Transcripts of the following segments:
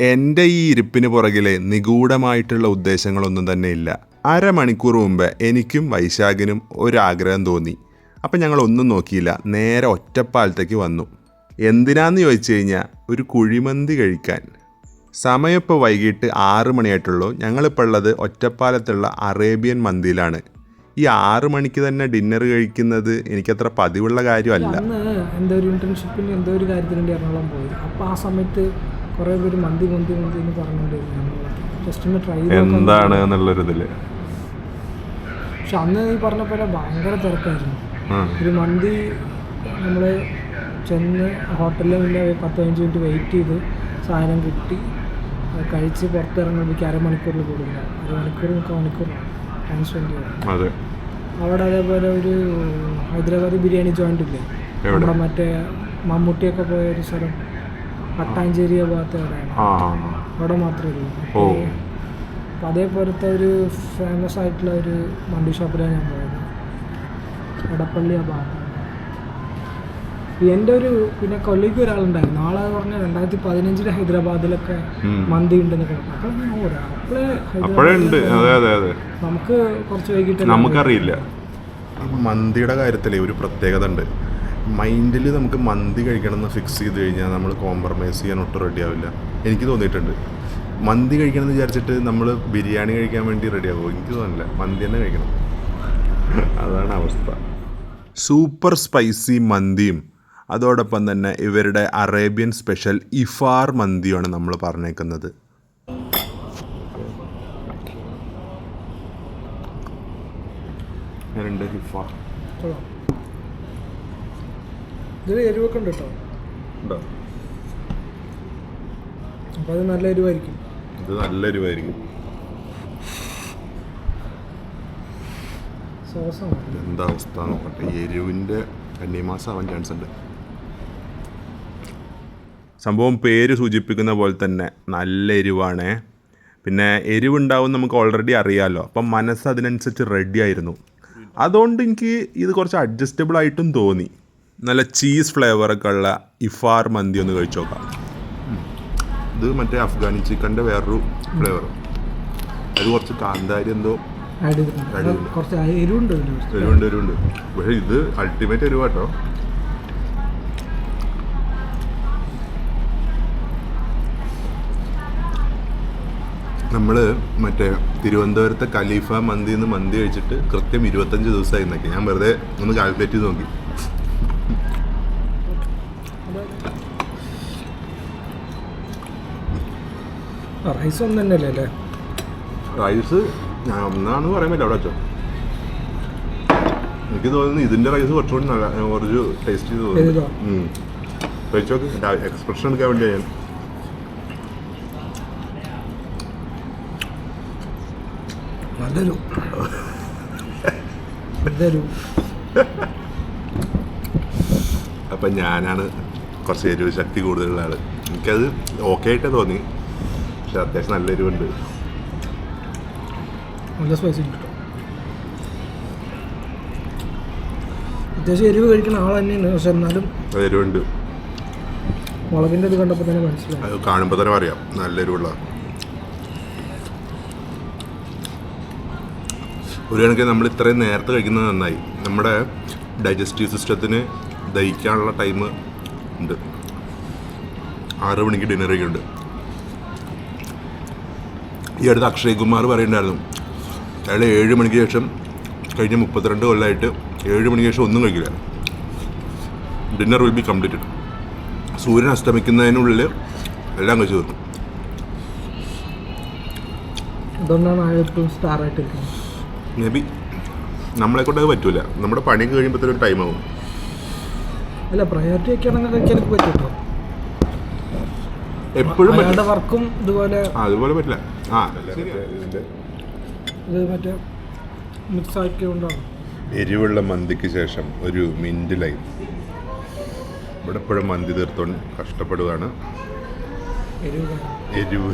എൻ്റെ ഈ ഇരിപ്പിന് പുറകിലെ നിഗൂഢമായിട്ടുള്ള ഉദ്ദേശങ്ങളൊന്നും തന്നെ ഇല്ല. അരമണിക്കൂർ മുമ്പ് എനിക്കും വൈശാഖിനും ഒരാഗ്രഹം തോന്നി. അപ്പം ഞങ്ങളൊന്നും നോക്കിയില്ല, നേരെ ഒറ്റപ്പാലത്തേക്ക് വന്നു. എന്തിനാന്ന് ചോദിച്ചു കഴിഞ്ഞാൽ ഒരു കുഴിമന്തി കഴിക്കാൻ. സമയം ഇപ്പോൾ വൈകിട്ട് 6 മണിയായിട്ടുള്ളൂ. ഞങ്ങളിപ്പോൾ ഉള്ളത് ഒറ്റപ്പാലത്തുള്ള അറേബ്യൻ മന്തിയിലാണ്. ഈ 6 മണിക്ക് തന്നെ ഡിന്നർ കഴിക്കുന്നത് എനിക്കത്ര പതിവുള്ള കാര്യമല്ല. എൻ്റെ ഒരു ഇൻറ്റേൺഷിപ്പിന് എന്തോ ഒരു കാര്യത്തിന് വേണ്ടി എറണാകുളം പോയി. അപ്പോൾ ആ സമയത്ത് കുറേ പേര് മന്തി എന്ന് പറഞ്ഞുകൊണ്ടിരുന്നു. ജസ്റ്റ് ഒന്ന് ട്രൈ എന്താണ് എന്നുള്ളൊരിതിൽ. പക്ഷെ അന്ന് ഈ പറഞ്ഞ പോലെ ഭയങ്കര തിരക്കായിരുന്നു. ഒരു മന്തി നമ്മൾ ചെന്ന് ഹോട്ടലിൽ മുന്നേ 10-15 മിനിറ്റ് വെയിറ്റ് ചെയ്ത് സാധനം കിട്ടി കഴിച്ച് പുറത്തിറങ്ങുമ്പോഴേക്ക് അരമണിക്കൂറിൽ കൂടുതല. മുക്കാൽ ടൈം സ്പെൻഡ് ചെയ്തു. അവിടെ അതേപോലെ ഒരു ഹൈദരാബാദി ബിരിയാണി ജോയിൻ്റ് ഇല്ലേ, അവിടെ മറ്റേ മമ്മൂട്ടിയൊക്കെ പോയ ഒരു സ്ഥലം, പട്ടാഞ്ചേരി ഭാഗത്ത് എവിടെയാണ്, അവിടെ മാത്രമേ ഉള്ളൂ. അപ്പം അതേപോലത്തെ ഒരു ഫേമസ് ആയിട്ടുള്ള ഒരു മന്തി ഷോപ്പിലാണ് ഞാൻ പോയത്, എടപ്പള്ളി ആ ഭാഗത്ത്. എൻ്റെ ഒരു പിന്നെ കൊല്ലീഗ് ഒരാളുണ്ടായിരുന്നു, ആളെ പറഞ്ഞ 2015 ഹൈദരാബാദിലൊക്കെ മന്തി ഉണ്ടെന്നൊക്കെ നമുക്ക് കുറച്ച് വൈകിട്ട് നമുക്കറിയില്ല. മന്തിയുടെ കാര്യത്തിൽ ഒരു പ്രത്യേകത ഉണ്ട്. മൈൻഡിൽ നമുക്ക് മന്തി കഴിക്കണമെന്ന് ഫിക്സ് ചെയ്ത് കഴിഞ്ഞാൽ നമ്മൾ കോംപ്രമൈസ് ചെയ്യാൻ ഒട്ടും റെഡി ആവില്ല. എനിക്ക് തോന്നിയിട്ടുണ്ട്. മന്തി കഴിക്കണമെന്ന് വിചാരിച്ചിട്ട് നമ്മൾ ബിരിയാണി കഴിക്കാൻ വേണ്ടി റെഡി ആകുമോ? എനിക്ക് തോന്നില്ല, മന്തി തന്നെ കഴിക്കണം. അതാണ് അവസ്ഥ. സൂപ്പർ സ്പൈസി മന്തിയും അതോടൊപ്പം തന്നെ ഇവരുടെ അറേബ്യൻ സ്പെഷ്യൽ ഇഫാർ മന്തിയാണ് നമ്മൾ പറഞ്ഞേക്കുന്നത്. ഇതിൽ എരിവൊക്കെ ഉണ്ട് കേട്ടോ. അപ്പോൾ അത് നല്ല എരിവായിരിക്കും. ഇത് നല്ല എരിവായിരിക്കും. എന്താ അവസ്ഥ നോക്കട്ടെ. എരിവിൻ്റെ കന്നിമാസാവാൻ ചാൻസ് ഉണ്ട്. സംഭവം പേര് സൂചിപ്പിക്കുന്ന പോലെ തന്നെ നല്ല എരിവാണ്. പിന്നെ എരിവുണ്ടാവും നമുക്ക് ഓൾറെഡി അറിയാമല്ലോ. അപ്പം മനസ്സ് അതിനനുസരിച്ച് റെഡി ആയിരുന്നു. അതുകൊണ്ട് എനിക്ക് ഇത് കുറച്ച് അഡ്ജസ്റ്റബിൾ ആയിട്ടും തോന്നി. നല്ല ചീസ് ഫ്ലേവറൊക്കെ ഉള്ള ഇഫാർ മന്തി ഒന്ന് കഴിച്ചു നോക്കാം. ഇത് മറ്റേ അഫ്ഗാനി ചിക്കൻ്റെ വേറൊരു ഫ്ലേവർ. അത് കുറച്ച് കാന്താരി എന്തോ എരിവുണ്ട്. പക്ഷേ ഇത് അൾട്ടിമേറ്റ് എരിവാട്ടോ. നമ്മൾ മറ്റേ തിരുവനന്തപുരത്തെ ഖലീഫ മന്തി നിന്ന് മന്തി കഴിച്ചിട്ട് കൃത്യം 25 ദിവസമായി എന്നൊക്കെ. ഞാൻ വെറുതെ ഒന്ന് കാൽക്കുലേറ്റ് ചെയ്ത് നോക്കി. റൈസ് ഒന്നും തന്നെയല്ലേ അല്ലേ? റൈസ് ഞാൻ ഒന്നാണ് പറയാൻ പറ്റില്ല. അവിടെ വെച്ചോ, എനിക്ക് തോന്നുന്നു ഇതിൻ്റെ റൈസ് കുറച്ചുകൂടി നല്ല കുറച്ച് ടേസ്റ്റ് ചെയ്ത് തോന്നുന്നു. കഴിച്ചു നോക്ക്, എക്സ്പ്രഷൻ എടുക്കാൻ വേണ്ടിയാണ് ഞാൻ. അപ്പം ഞാനാണ് കുറച്ച് എരിവ് ശക്തി കൂടുതലുള്ള ആൾ. എനിക്കത് ഓക്കെ ആയിട്ടേ തോന്നി, പക്ഷെ അത്യാവശ്യം നല്ല എരിവുണ്ട്. നല്ല സ്പൈസി ഉണ്ട്. അത്യാവശ്യം എരിവ് കഴിക്കുന്ന ആൾ തന്നെയാണ്, പക്ഷെ എന്നാലും എരിവുണ്ട്. മുളകിൻ്റെ ഇത് കണ്ടപ്പോൾ തന്നെ മനസ്സിലായി. അത് കാണുമ്പോൾ തന്നെ അറിയാം നല്ല എരിവുള്ള. ഒരു കണക്കിന് നമ്മൾ ഇത്രയും നേരത്തെ കഴിക്കുന്നത് നന്നായി. നമ്മുടെ ഡൈജസ്റ്റീവ് സിസ്റ്റത്തിന് ദഹിക്കാനുള്ള ടൈം ഉണ്ട്. 6 മണിക്ക് ഡിന്നർ കഴിക്കുന്നുണ്ട്. ഈ അടുത്ത് അക്ഷയ് കുമാർ പറയുന്നുണ്ടായിരുന്നു, അയാൾ 7 മണിക്ക് ശേഷം കഴിഞ്ഞ 32 കൊല്ലമായിട്ട് 7 മണിക്ക് ശേഷം ഒന്നും കഴിക്കില്ല. Dinner will be completed. സൂര്യൻ അസ്തമിക്കുന്നതിനുള്ളിൽ എല്ലാം കഴിച്ചു തീർക്കും. മേ ബി നമ്മളെ കൊണ്ട് അത് പറ്റൂല. നമ്മുടെ പണിയൊക്കെ കഴിയുമ്പോഴത്തേനും ഒരു ടൈം ആവും. അല്ല, പ്രയോറിറ്റി ഒക്കെയാണെങ്കിൽ കഴിക്കാൻ പറ്റുമോ? എപ്പോഴും വർക്കും ഇതുപോലെ അതുപോലെ പറ്റില്ല. ഇത് മറ്റേ മിക്സ് ആക്കിക്കൊണ്ടാണ്. എരിവുള്ള മന്തിക്ക് ശേഷം ഒരു മിൻറ്റ് ലൈം. ഇവിടെ എപ്പോഴും മന്തി തീർത്തോണ്ട് കഷ്ടപ്പെടുകയാണ്. എരിവ്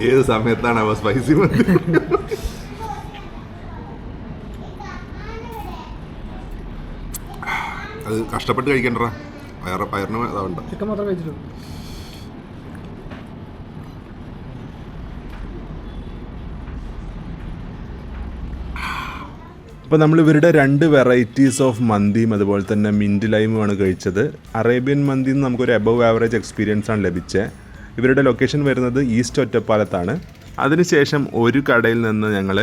ഏത് സമയത്താണ് അവ സ്പൈസി മന്തി? അത് കഷ്ടപ്പെട്ട് കഴിക്കണ്ടടാ. പയറിന് അതാവണ്ട. ചിക്കൻ മാത്രം കഴിച്ചിട്ടുള്ളൂ. അപ്പോൾ നമ്മൾ ഇവരുടെ 2 വെറൈറ്റീസ് ഓഫ് മന്തിയും അതുപോലെ തന്നെ മിൻറ്റ് ലൈമുമാണ് കഴിച്ചത്. അറേബ്യൻ മന്തിയിൽ നിന്ന് നമുക്കൊരു എബവ് ആവറേജ് എക്സ്പീരിയൻസ് ആണ് ലഭിച്ചത്. ഇവരുടെ ലൊക്കേഷൻ വരുന്നത് ഈസ്റ്റ് ഒറ്റപ്പാലത്താണ്. അതിനുശേഷം ഒരു കടയിൽ നിന്ന് ഞങ്ങൾ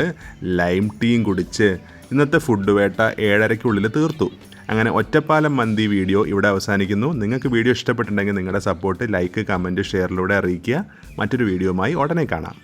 ലൈം ടീയും കുടിച്ച് ഇന്നത്തെ ഫുഡ് വേട്ട 7:30 തീർത്തു. അങ്ങനെ ഒറ്റപ്പാലം മന്തി വീഡിയോ ഇവിടെ അവസാനിക്കുന്നു. നിങ്ങൾക്ക് വീഡിയോ ഇഷ്ടപ്പെട്ടിട്ടുണ്ടെങ്കിൽ നിങ്ങളുടെ സപ്പോർട്ട് ലൈക്ക്, കമൻറ്റ്, ഷെയറിലൂടെ അറിയിക്കുക. മറ്റൊരു വീഡിയോയുമായി ഉടനെ കാണാം.